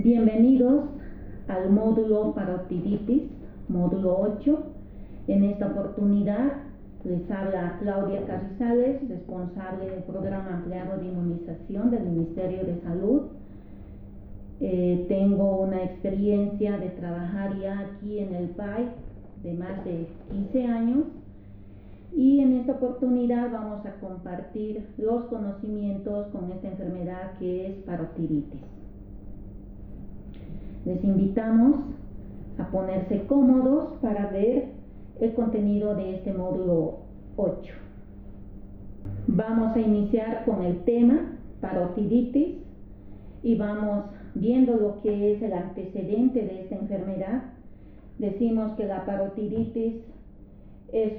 Bienvenidos al módulo parotiditis, módulo 8. En esta oportunidad les habla Claudia Carrizales, responsable del Programa Ampliado de Inmunización del Ministerio de Salud. Tengo una experiencia de trabajar ya aquí en el PAI de más de 15 años y en esta oportunidad vamos a compartir los conocimientos con esta enfermedad que es parotiditis. Les invitamos a ponerse cómodos para ver el contenido de este módulo 8. Vamos a iniciar con el tema parotiditis y vamos viendo lo que es el antecedente de esta enfermedad. Decimos que la parotiditis es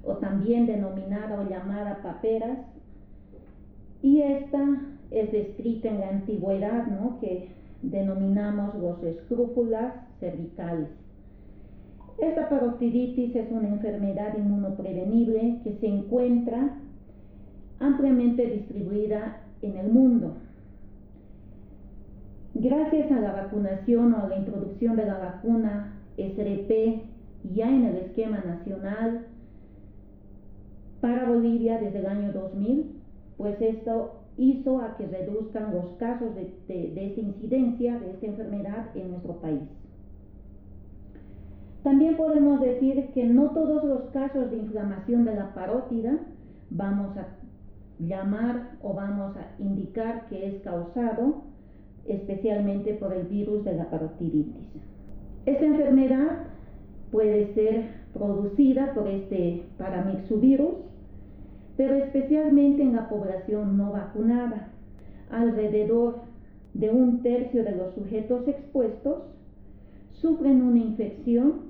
o también denominada o llamada paperas, y esta es descrita en la antigüedad, que denominamos los escrúpulas cervicales. Esta parotiditis es una enfermedad inmunoprevenible que se encuentra ampliamente distribuida en el mundo. Gracias a la vacunación o a la introducción de la vacuna SRP ya en el esquema nacional para Bolivia desde el año 2000, pues esto hizo a que reduzcan los casos de esta incidencia, de esta enfermedad en nuestro país. También podemos decir que no todos los casos de inflamación de la parótida vamos a llamar o vamos a indicar que es causado especialmente por el virus de la parotiditis. Esta enfermedad puede ser producida por este paramyxovirus, pero especialmente en la población no vacunada. Alrededor de 1/3 de los sujetos expuestos sufren una infección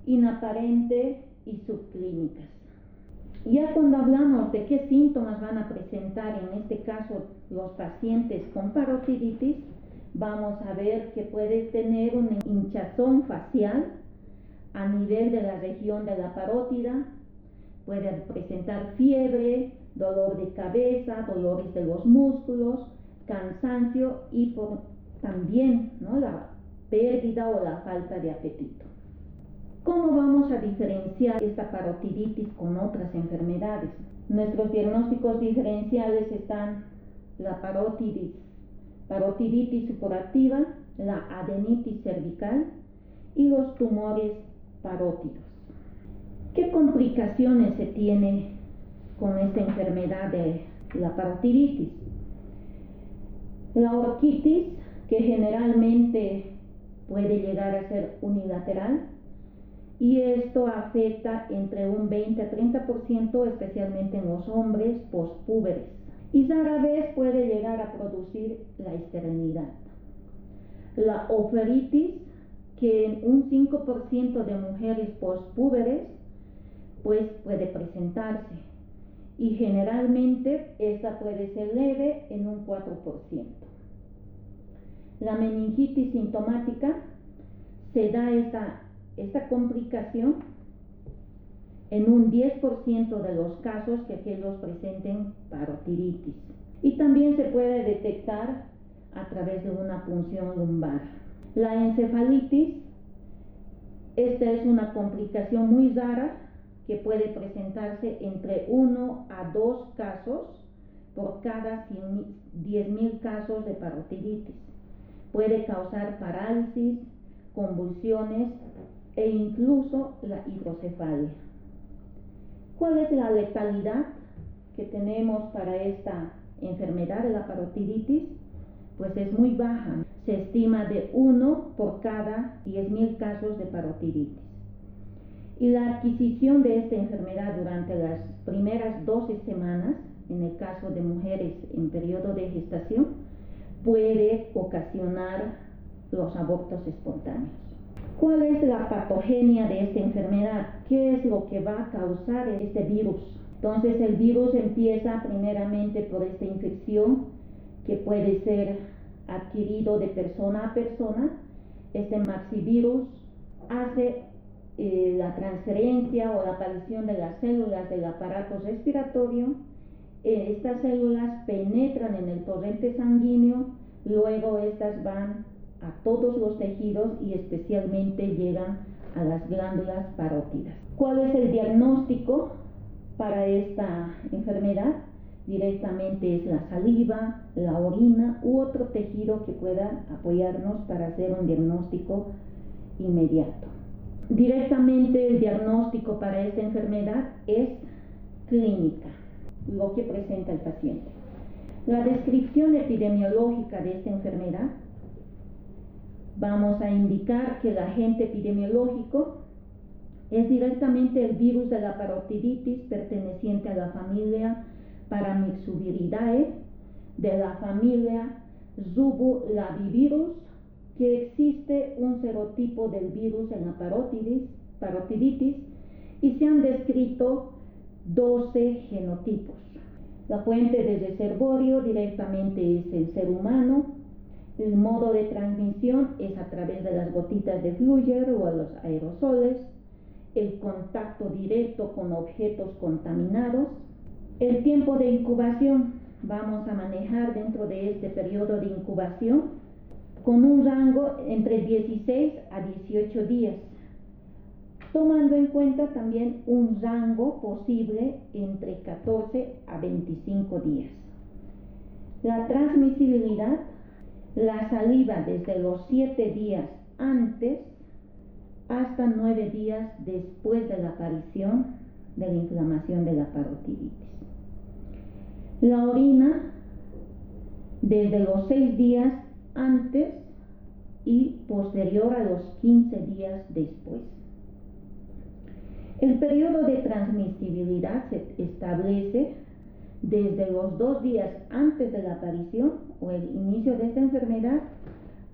inaparente y subclínicas. Ya cuando hablamos de qué síntomas van a presentar en este caso los pacientes con parotiditis, vamos a ver que puede tener una hinchazón facial a nivel de la región de la parótida, puede presentar fiebre, dolor de cabeza, dolores de los músculos, cansancio y también la pérdida o la falta de apetito. ¿Cómo vamos a diferenciar esta parotiditis con otras enfermedades? Nuestros diagnósticos diferenciales están la parotiditis supuractiva, la adenitis cervical y los tumores parótidos. ¿Qué complicaciones se tiene con esta enfermedad de la parotiditis? La orquitis, que generalmente puede llegar a ser unilateral, y esto afecta entre un 20 a 30%, especialmente en los hombres pospúberes, y rara vez puede llegar a producir la esterilidad. La oferitis, que en un 5% de mujeres pospúberes pues puede presentarse, y generalmente esta puede ser leve en un 4%. La meningitis sintomática, se da esta complicación en un 10% de los casos que aquellos presenten parotiditis, y también se puede detectar a través de una punción lumbar. La encefalitis, esta es una complicación muy rara que puede presentarse entre 1 a 2 casos por cada 10.000 casos de parotiditis. Puede causar parálisis, convulsiones e incluso la hidrocefalia. ¿Cuál es la letalidad que tenemos para esta enfermedad de la parotiditis? Pues es muy baja. Se estima de 1 por cada 10.000 casos de parotiditis. Y la adquisición de esta enfermedad durante las primeras 12 semanas, en el caso de mujeres en periodo de gestación, puede ocasionar los abortos espontáneos. ¿Cuál es la patogenia de esta enfermedad? ¿Qué es lo que va a causar este virus? Entonces el virus empieza primeramente por esta infección que puede ser adquirido de persona a persona. Este maxivirus hace la transferencia o la aparición de las células del aparato respiratorio. Estas células penetran en el torrente sanguíneo, Luego estas van a todos los tejidos y especialmente llegan a las glándulas parótidas. ¿Cuál es el diagnóstico para esta enfermedad? Directamente es la saliva, la orina u otro tejido que pueda apoyarnos para hacer un diagnóstico inmediato. Directamente el diagnóstico para esta enfermedad es clínica, lo que presenta el paciente. La descripción epidemiológica de esta enfermedad, vamos a indicar que el agente epidemiológico es directamente el virus de la parotiditis perteneciente a la familia Paramyxoviridae, de la familia Zubulavivirus, que existe un serotipo del virus en la parotiditis y se han descrito 12 genotipos. La fuente de reservorio directamente es el ser humano. El modo de transmisión es a través de las gotitas de Flügger o los aerosoles, el contacto directo con objetos contaminados. El tiempo de incubación, vamos a manejar dentro de este periodo de incubación con un rango entre 16 a 18 días, tomando en cuenta también un rango posible entre 14 a 25 días. La transmisibilidad, la saliva desde los 7 días antes hasta 9 días después de la aparición de la inflamación de la parotiditis. La orina desde los 6 días antes y posterior a los 15 días después. El periodo de transmisibilidad se establece desde los 2 días antes de la aparición o el inicio de esta enfermedad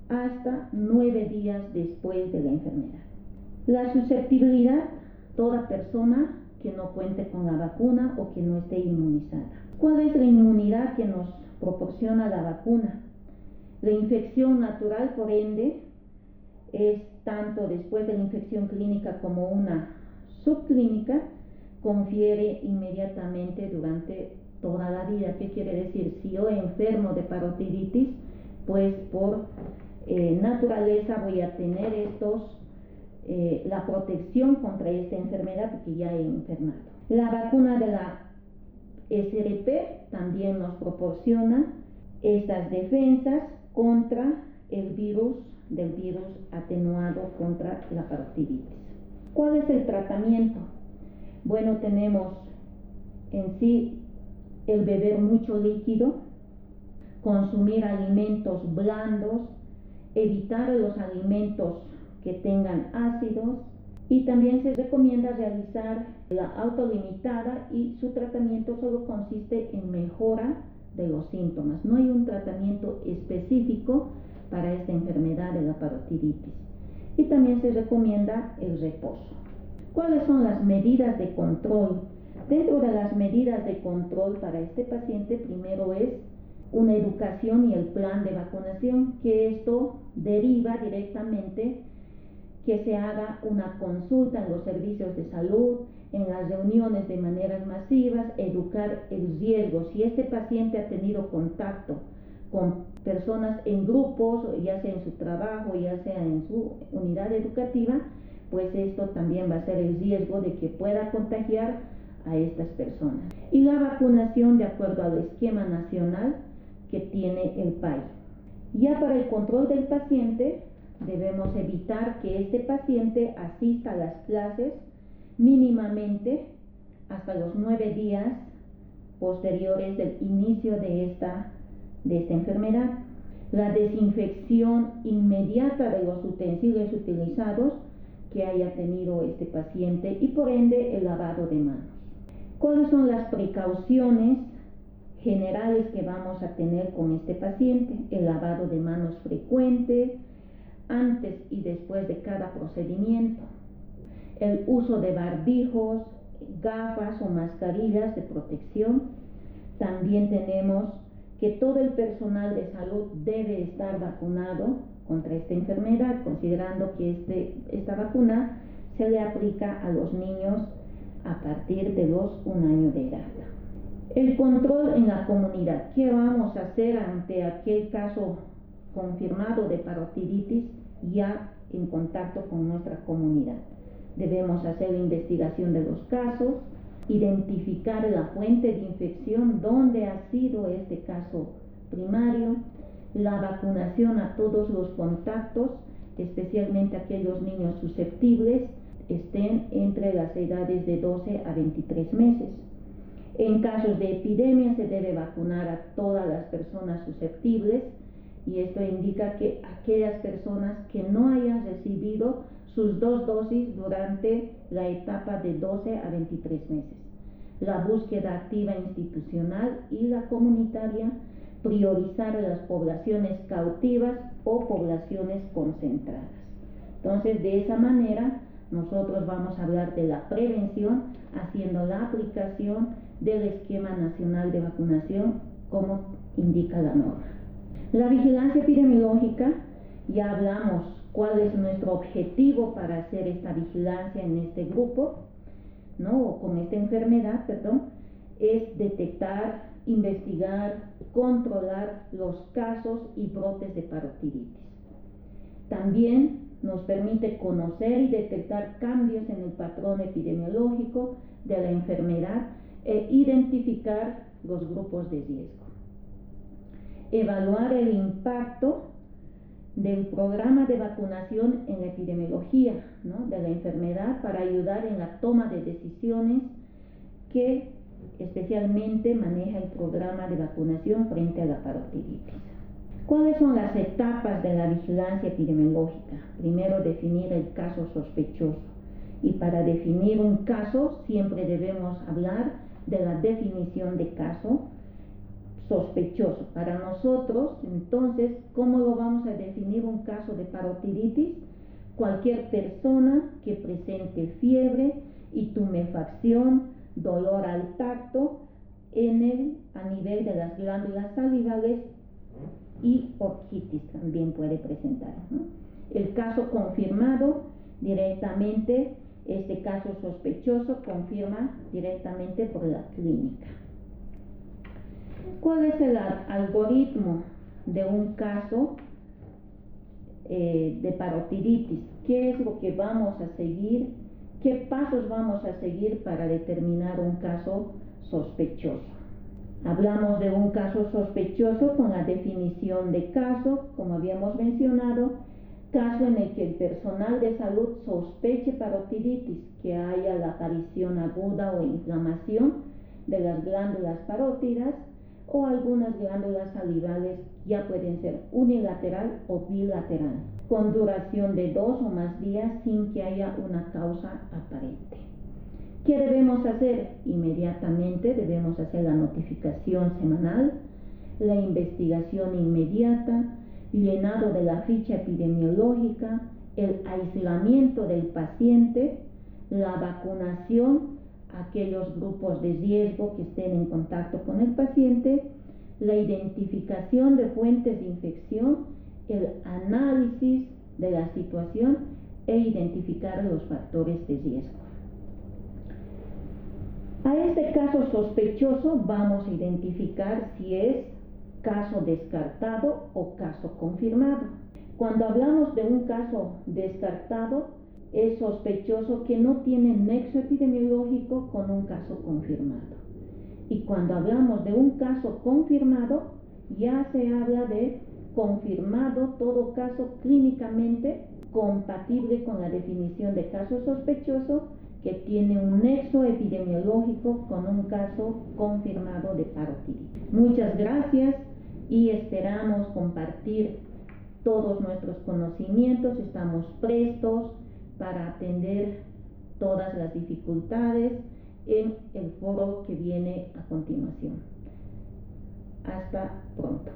hasta 9 días después de la enfermedad. La susceptibilidad, toda persona que no cuente con la vacuna o que no esté inmunizada. ¿Cuál es la inmunidad que nos proporciona la vacuna? La infección natural, por ende, es tanto después de la infección clínica como una subclínica, confiere inmediatamente durante toda la vida. ¿Qué quiere decir? Si yo enfermo de parotiditis, pues por naturaleza voy a tener la protección contra esta enfermedad porque ya he enfermado. La vacuna de la SRP también nos proporciona estas defensas contra el virus atenuado contra la parotiditis. ¿Cuál es el tratamiento? Bueno, tenemos en sí el beber mucho líquido, consumir alimentos blandos, evitar los alimentos que tengan ácidos y también se recomienda realizar la autolimitada y su tratamiento solo consiste en mejora de los síntomas. No hay un tratamiento específico para esta enfermedad de la parotiditis. Y también se recomienda el reposo. ¿Cuáles son las medidas de control? Dentro de las medidas de control para este paciente, primero es una educación y el plan de vacunación, que esto deriva directamente que se haga una consulta en los servicios de salud, en las reuniones de maneras masivas, educar el riesgo. Si este paciente ha tenido contacto con personas en grupos, ya sea en su trabajo, ya sea en su unidad educativa, pues esto también va a ser el riesgo de que pueda contagiar a estas personas. Y la vacunación de acuerdo al esquema nacional que tiene el país. Ya para el control del paciente, debemos evitar que este paciente asista a las clases mínimamente hasta los 9 días posteriores del inicio de esta enfermedad. La desinfección inmediata de los utensilios utilizados que haya tenido este paciente y por ende el lavado de manos. ¿Cuáles son las precauciones generales que vamos a tener con este paciente? El lavado de manos frecuente, antes y después de cada procedimiento, el uso de barbijos, gafas o mascarillas de protección. También tenemos que todo el personal de salud debe estar vacunado contra esta enfermedad, considerando que esta vacuna se le aplica a los niños a partir de los 1 año de edad. El control en la comunidad. ¿Qué vamos a hacer ante aquel caso confirmado de parotiditis ya en contacto con nuestra comunidad. Debemos hacer la investigación de los casos, identificar la fuente de infección, dónde ha sido este caso primario, la vacunación a todos los contactos, especialmente aquellos niños susceptibles, estén entre las edades de 12 a 23 meses. En casos de epidemia se debe vacunar a todas las personas susceptibles, y esto indica que aquellas personas que no hayan recibido sus 2 dosis durante la etapa de 12 a 23 meses. La búsqueda activa institucional y la comunitaria, priorizar las poblaciones cautivas o poblaciones concentradas. Entonces, de esa manera, nosotros vamos a hablar de la prevención haciendo la aplicación del esquema nacional de vacunación como indica la norma. La vigilancia epidemiológica, ya hablamos cuál es nuestro objetivo para hacer esta vigilancia en este grupo, ¿no? O con esta enfermedad, es detectar, investigar, controlar los casos y brotes de parotiditis. También nos permite conocer y detectar cambios en el patrón epidemiológico de la enfermedad e identificar los grupos de riesgo. Evaluar el impacto del programa de vacunación en la epidemiología, ¿no?, de la enfermedad para ayudar en la toma de decisiones que especialmente maneja el programa de vacunación frente a la parotiditis. ¿Cuáles son las etapas de la vigilancia epidemiológica? Primero, definir el caso sospechoso. Y para definir un caso siempre debemos hablar de la definición de caso sospechoso. Para nosotros, entonces, ¿cómo lo vamos a definir un caso de parotiditis? Cualquier persona que presente fiebre y tumefacción, dolor al tacto a nivel de las glándulas salivales y orquitis también puede presentar, ¿no? El caso confirmado directamente, este caso sospechoso confirma directamente por la clínica. ¿Cuál es el algoritmo de un caso de parotiditis? ¿Qué es lo que vamos a seguir? ¿Qué pasos vamos a seguir para determinar un caso sospechoso? Hablamos de un caso sospechoso con la definición de caso, como habíamos mencionado, caso en el que el personal de salud sospeche parotiditis, que haya la aparición aguda o inflamación de las glándulas parótidas, o algunas glándulas salivales ya pueden ser unilateral o bilateral, con duración de 2 o más días sin que haya una causa aparente. ¿Qué debemos hacer? Inmediatamente debemos hacer la notificación semanal, la investigación inmediata, llenado de la ficha epidemiológica, el aislamiento del paciente, la vacunación a aquellos grupos de riesgo que estén en contacto con el paciente, la identificación de fuentes de infección, el análisis de la situación e identificar los factores de riesgo. A este caso sospechoso vamos a identificar si es caso descartado o caso confirmado. Cuando hablamos de un caso descartado, es sospechoso que no tiene nexo epidemiológico con un caso confirmado. Y cuando hablamos de un caso confirmado, ya se habla de confirmado todo caso clínicamente compatible con la definición de caso sospechoso que tiene un nexo epidemiológico con un caso confirmado de parotiditis. Muchas gracias y esperamos compartir todos nuestros conocimientos. Estamos prestos para atender todas las dificultades en el foro que viene a continuación. Hasta pronto.